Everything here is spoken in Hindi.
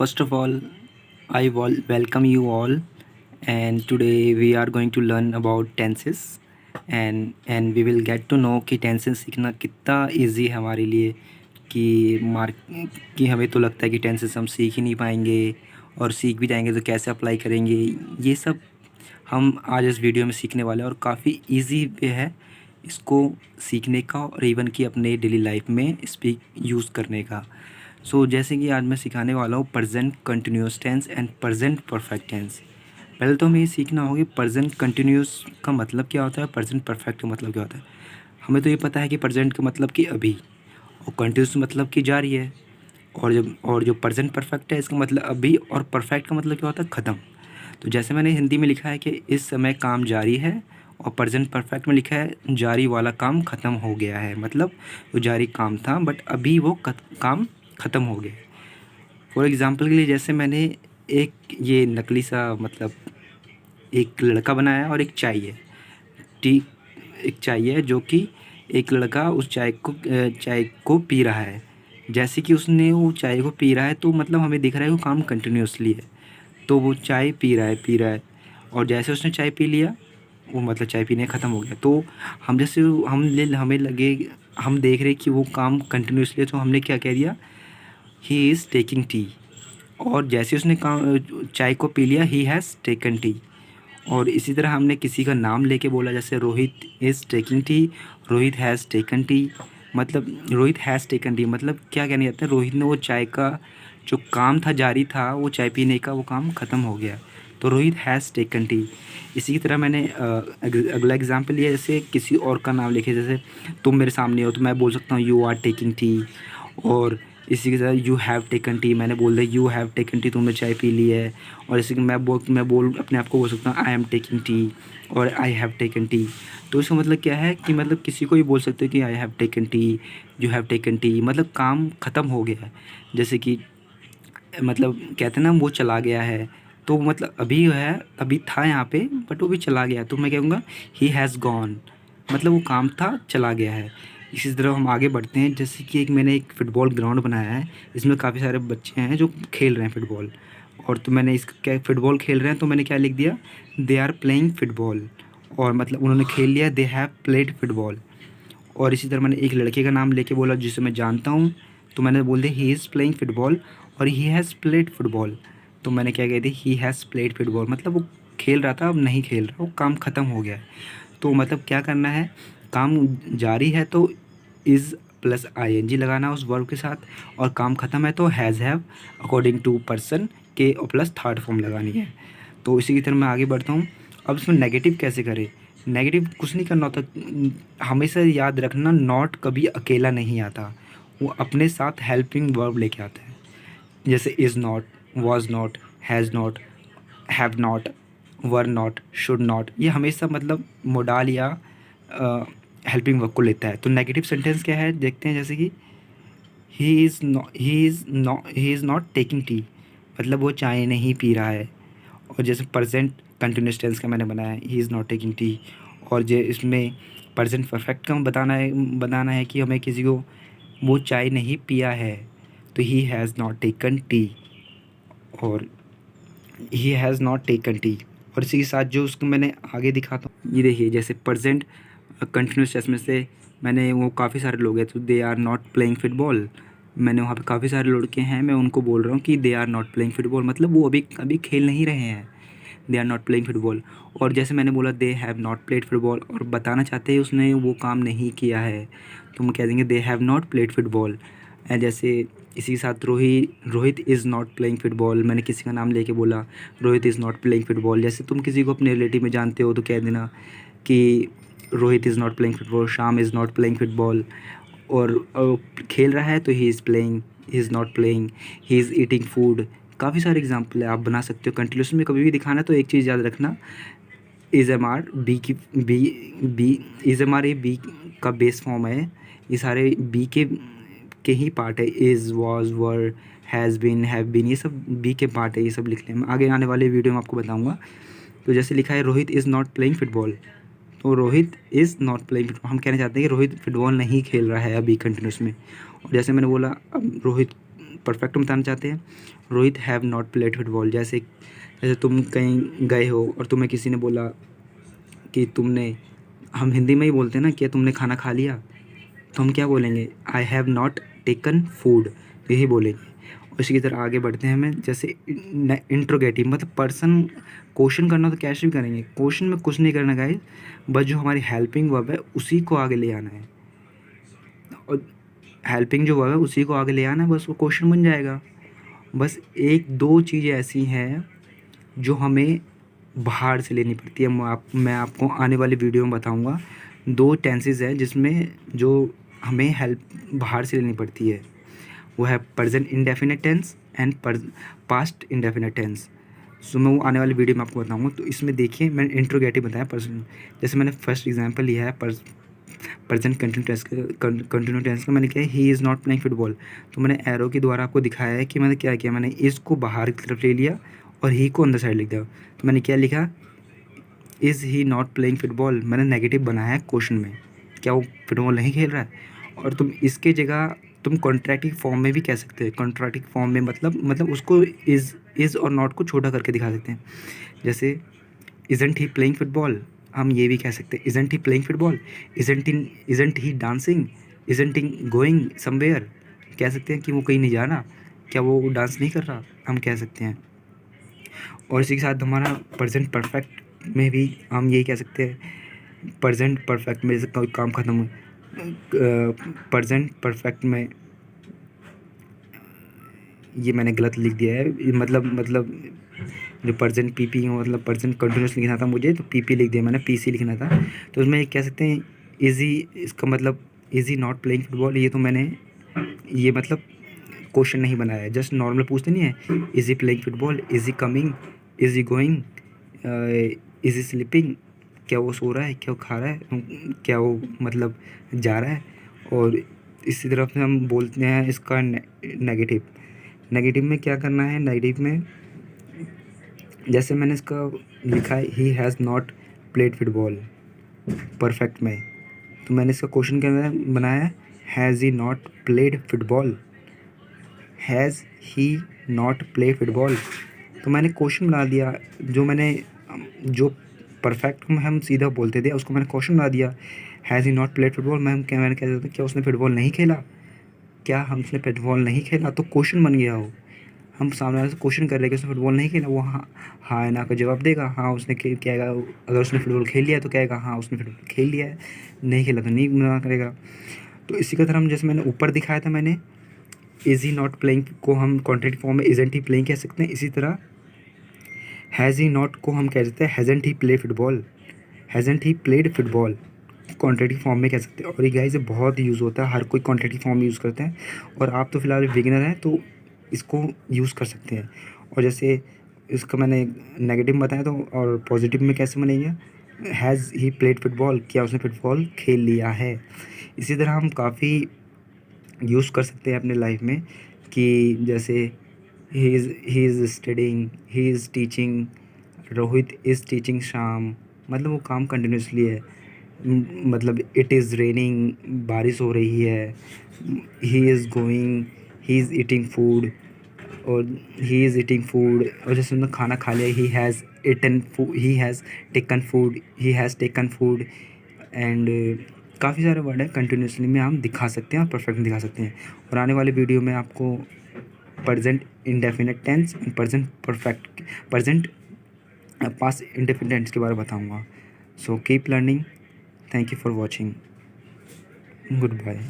First of all, I welcome you all, and today we are going to learn about tenses, and we will get to know कि tenses सीखना कितना easy है हमारे लिए कि मार्क कि हमें तो लगता है कि tenses हम सीख ही नहीं पाएंगे, और सीख भी जाएंगे तो कैसे अप्लाई करेंगे। ये सब हम आज इस वीडियो में सीखने वाले हैं, और काफ़ी इजी वे है इसको सीखने का, और इवन कि अपने डेली लाइफ में स्पीक यूज़ करने का। जैसे कि आज मैं सिखाने वाला हूँ present continuous tense and present perfect tense. पहले तो हमें ये सीखना होगा प्रेजेंट कंटिन्यूस का मतलब क्या होता है, प्रेजेंट परफेक्ट का मतलब क्या होता है। हमें तो ये पता है कि प्रेजेंट का मतलब कि अभी, और कंटिन्यूस मतलब कि जारी है, और जो प्रेजेंट परफेक्ट है इसका मतलब अभी, और परफेक्ट का मतलब क्या होता है, ख़त्म। तो जैसे मैंने हिंदी में लिखा है कि इस समय काम जारी है, और प्रेजेंट परफेक्ट में लिखा है जारी वाला काम ख़त्म हो गया है, मतलब वो जारी काम था बट अभी वो काम ख़त्म हो गया है। फॉर एग्ज़ाम्पल के लिए जैसे मैंने एक ये नकली सा मतलब एक लड़का बनाया और एक चाय है, टी एक चाय है जो कि एक लड़का उस चाय को पी रहा है। जैसे कि उसने वो चाय को पी रहा है तो मतलब हमें दिख रहा है वो काम कंटिन्यूसली है, तो वो चाय पी रहा है, और जैसे उसने चाय पी लिया वो मतलब चाय पीने ख़त्म हो गया। तो हम जैसे हमें लगे, हम देख रहे कि वो काम कंटिन्यूसली है, तो हमने क्या कह दिया, ही इज़ टेकिंग टी। और जैसे उसने काम चाय को पी लिया, ही हैज़ टेकन टी। और इसी तरह हमने किसी का नाम लेके बोला, जैसे Rohit is taking tea, Rohit has taken T. मतलब रोहित हैज़ टेकन टी मतलब क्या कहने जाता है, रोहित ने वो चाय का जो काम था जारी था, वो चाय पीने का, वो काम ख़त्म हो गया, तो रोहित हैज़ टेकन टी। इसी की तरह मैंने अगला एग्जांपल लिया, जैसे किसी और का नाम लेके, जैसे तुम मेरे सामने हो तो मैं बोल सकता हूँ यू आर टेकिंग टी। और इसी के साथ यू हैव टेकन टी, मैंने बोल दिया यू हैव टेकन टी, तुमने चाय पी ली है। और इसी के मैं बोल अपने आप को बोल सकता हूँ आई एम टेकिंग टी, और आई हैव टेकन टी। तो इसका मतलब क्या है कि मतलब किसी को भी बोल सकते हो कि I have taken T, you have taken T, मतलब काम ख़त्म हो गया है। जैसे कि मतलब कहते हैं ना वो चला गया है, तो मतलब अभी है, अभी था यहाँ पे बट वो भी चला गया, तो मैं कहूँगा ही हैज़ गॉन, मतलब वो काम था चला गया है। इसी तरह हम आगे बढ़ते हैं, जैसे कि मैंने एक फ़ुटबॉल ग्राउंड बनाया है, इसमें काफ़ी सारे बच्चे हैं जो खेल रहे हैं फ़ुटबॉल। और तो मैंने इसका क्या, फ़ुटबॉल खेल रहे हैं तो मैंने क्या लिख दिया, दे आर प्लेइंग फ़ुटबॉल, और मतलब उन्होंने खेल लिया, दे हैव प्लेड फ़ुटबॉल। और इसी तरह मैंने एक लड़के का नाम लेके बोला जिसे मैं जानता हूँ, तो मैंने बोल दिया ही इज़ प्लेइंग फ़ुटबॉल, और ही हैज़ प्लेड फ़ुटबॉल। तो मैंने क्या कह दिया, ही हैज़ प्लेड फ़ुटबॉल, मतलब वो खेल रहा था अब नहीं खेल रहा, वो काम ख़त्म हो गया है। तो मतलब क्या करना है, काम जारी है तो इज़ प्लस आईएनजी लगाना है उस वर्ब के साथ, और काम ख़त्म है तो has have according to person के और प्लस थर्ड फॉर्म लगानी है। तो इसी की तरह मैं आगे बढ़ता हूँ। अब इसमें नेगेटिव कैसे करें, नेगेटिव कुछ नहीं करना होता, हमेशा याद रखना नॉट कभी अकेला नहीं आता, वो अपने साथ हेल्पिंग वर्ब लेके आता है। जैसे is not, was not, has not, have not, were not, should not, ये हमेशा मतलब मोडाल या हेल्पिंग वर्ब को लेता है। तो नेगेटिव सेंटेंस क्या है देखते हैं, जैसे कि he is not taking tea, मतलब वो चाय नहीं पी रहा है। और जैसे प्रेजेंट कंटिन्यूस टेंस का मैंने बनाया है, he is not taking tea. और जो इसमें प्रेजेंट परफेक्ट का बताना है कि हमें किसी को वो चाय नहीं पिया है, तो he has not taken tea, और he has not taken tea. और इसी के साथ जो उसको मैंने आगे दिखाता हूँ, ये देखिए जैसे प्रेजेंट कंटिन्यूस टेंस में से मैंने वो काफ़ी सारे लोग हैं, तो they are not playing football, मैंने वहाँ पे काफ़ी सारे लड़के हैं, मैं उनको बोल रहा हूँ कि they are not playing football, मतलब वो अभी अभी खेल नहीं रहे हैं, they are not playing football. और जैसे मैंने बोला they have not played football, और बताना चाहते हैं उसने वो काम नहीं किया है, तो हम कह देंगे दे हैव नॉट प्लेड फ़ुटबॉल। जैसे इसी के साथ Rohit is not playing football, मैंने किसी का नाम लेके बोला Rohit is not playing football. जैसे तुम किसी को अपने रिलेटिव में जानते हो तो कह देना कि Rohit is not playing football, Shyam is not playing football. और खेल रहा है तो he is playing, he is not playing, he is eating food. काफ़ी सारे एग्जाम्पल है, आप बना सकते हो। कंटिन्यूशन में कभी भी दिखाना है तो एक चीज़ याद रखना, इज़ एम आर बी की बी इज़ एम आर ये बी का बेस फॉर्म है, ये सारे बी के ही पार्ट है, is was were has been have been, ये सब बी के पार्ट है, ये सब लिख लें, मैं आगे आने वाले वीडियो में आपको बताऊँगा। तो जैसे लिखा है Rohit is not playing football, तो Rohit is not playing football, हम कहना चाहते हैं कि रोहित फ़ुटबॉल नहीं खेल रहा है अभी कंटिन्यूस में। और जैसे मैंने बोला अब रोहित परफेक्ट में बताना चाहते हैं। Rohit have not played football, जैसे तुम कहीं गए हो और तुम्हें किसी ने बोला कि तुमने, हम हिंदी में ही बोलते हैं ना, कि तुमने खाना खा लिया, तो हम क्या बोलेंगे, I have not taken food, यही बोलेंगे। उसी की तरह आगे बढ़ते हैं हमें, जैसे इंट्रोगेटिव मतलब पर्सन क्वेश्चन करना तो कैसे भी करेंगे, क्वेश्चन में कुछ नहीं करना गाइस, बस जो हमारी हेल्पिंग वर्ब है उसी को आगे ले आना है, और हेल्पिंग जो वर्ब है उसी को आगे ले आना है, बस वो क्वेश्चन बन जाएगा। बस एक दो चीज़ें ऐसी हैं जो हमें बाहर से लेनी पड़ती है, मैं आपको आने वाली वीडियो में बताऊंगा। दो टेंसेस है जिसमें जो हमें हेल्प बाहर से लेनी पड़ती है, वो है present indefinite tense and past indefinite tense. So मैं वो आने वाली वीडियो में आपको बताऊंगा। तो इसमें देखिए मैंने इंट्रोगेटिव बताया पर्सन, जैसे मैंने फर्स्ट एग्जांपल लिया है प्रेजेंट कंटिन्यू टेंस का, मैंने किया he is not playing football, तो मैंने एरो के द्वारा आपको दिखाया है कि मैंने क्या किया, मैंने इसको बाहर की तरफ ले लिया और ही को अंदर साइड लिख दिया। तो मैंने क्या लिखा, is he not playing football, मैंने नेगेटिव बनाया है क्वेश्चन में, क्या वो फुटबॉल नहीं खेल रहा है। और तुम इसके जगह तुम कॉन्ट्रैक्टिव फॉर्म में भी कह सकते हैं, कॉन्ट्रैक्टिव फॉर्म में मतलब उसको इज़ और नॉट को छोटा करके दिखा सकते हैं। जैसे इज़न्ट ही प्लेइंग फुटबॉल, हम ये भी कह सकते हैं isn't he playing football, isn't he dancing, isn't he going somewhere, कह सकते हैं कि वो कहीं नहीं जा रहा, क्या वो डांस नहीं कर रहा, हम कह सकते हैं। और इसी के साथ हमारा प्रेजेंट परफेक्ट में भी हम यही कह सकते हैं, प्रेजेंट परफेक्ट में कोई काम ख़त्म हो, प्रेजेंट परफेक्ट में ये मैंने गलत लिख दिया है, मतलब जो प्रेजेंट पीपी मतलब प्रेजेंट कंटिन्यूस लिखना था मुझे, तो पीपी लिख दिया मैंने, पीसी लिखना था। तो उसमें कह सकते हैं इज़ी, इसका मतलब इज़ी नॉट प्लेइंग फुटबॉल, ये तो मैंने ये मतलब क्वेश्चन नहीं बनाया है, जस्ट नॉर्मल पूछते नहीं है, easy playing football, easy coming, easy going, easy sleeping, क्या वो सो रहा है, क्या वो खा रहा है, क्या वो मतलब जा रहा है। और इसी तरफ से हम बोलते हैं इसका नेगेटिव। नेगेटिव में क्या करना है, नेगेटिव में जैसे मैंने इसका लिखा है ही has not played football perfect में, तो मैंने इसका क्वेश्चन क्या बनाया है, has he not played football, has he not play football, तो मैंने क्वेश्चन बना दिया। जो परफेक्ट में हम सीधा बोलते थे उसको मैंने क्वेश्चन बना दिया, has he not played football, मैंने कह देता क्या उसने फुटबॉल नहीं खेला, क्या हमने फुटबॉल नहीं खेला, तो क्वेश्चन बन गया हो। हम सामने वाले से क्वेश्चन कर रहे हैं कि उसने फुटबॉल नहीं खेला, वो हाँ ना का जवाब देगा, हाँ उसने कहेगा, अगर उसने फुटबॉल खेल लिया तो कहेगा हाँ उसने फुटबॉल खेल लिया है, नहीं खेला तो नहीं मना करेगा। तो इसी का तरह हम जैसे मैंने ऊपर दिखाया था, मैंने इज़ ही नॉट प्लेइंग को हम कॉन्ट्रैक्ट फॉर्म में इज़न्ट ही प्लेइंग कह सकते हैं। इसी तरह हैज़ ही नॉट को हम कह सकते हैं hasn't he play football, hasn't he played football contract form में कह सकते हैं। और ये गाइस बहुत यूज़ होता है, हर कोई कॉन्ट्रैक्ट फॉर्म यूज़ करते हैं, और आप तो फिलहाल बिगिनर हैं तो इसको यूज़ कर सकते हैं। और जैसे इसका मैंने नेगेटिव बताया, तो और पॉजिटिव में कैसे बनेगा, हैज़ ही प्लेड फुटबॉल, क्या उसने फुटबॉल खेल लिया है। इसी तरह हम काफ़ी यूज़ कर सकते हैं अपने लाइफ में, कि जैसे he is studying, he is teaching, Rohit is teaching शाम, मतलब वो काम कंटिन्यूसली है। मतलब इट इज़ रेनिंग, बारिश हो रही है। He is going, he is eating food, और ही इज़ ईटिंग फूड, और जैसे उन्होंने खाना खा लिया, he has eaten food, he has taken food, he has taken food. And काफ़ी सारे वर्ड है कंटिन्यूसली में हम दिखा सकते हैं और परफेक्ट में दिखा सकते हैं। और आने वाली वीडियो में आपको present indefinite tense, present perfect, present past indefinite tense के बारे में बताऊंगा। So keep learning, thank you for watching, good bye.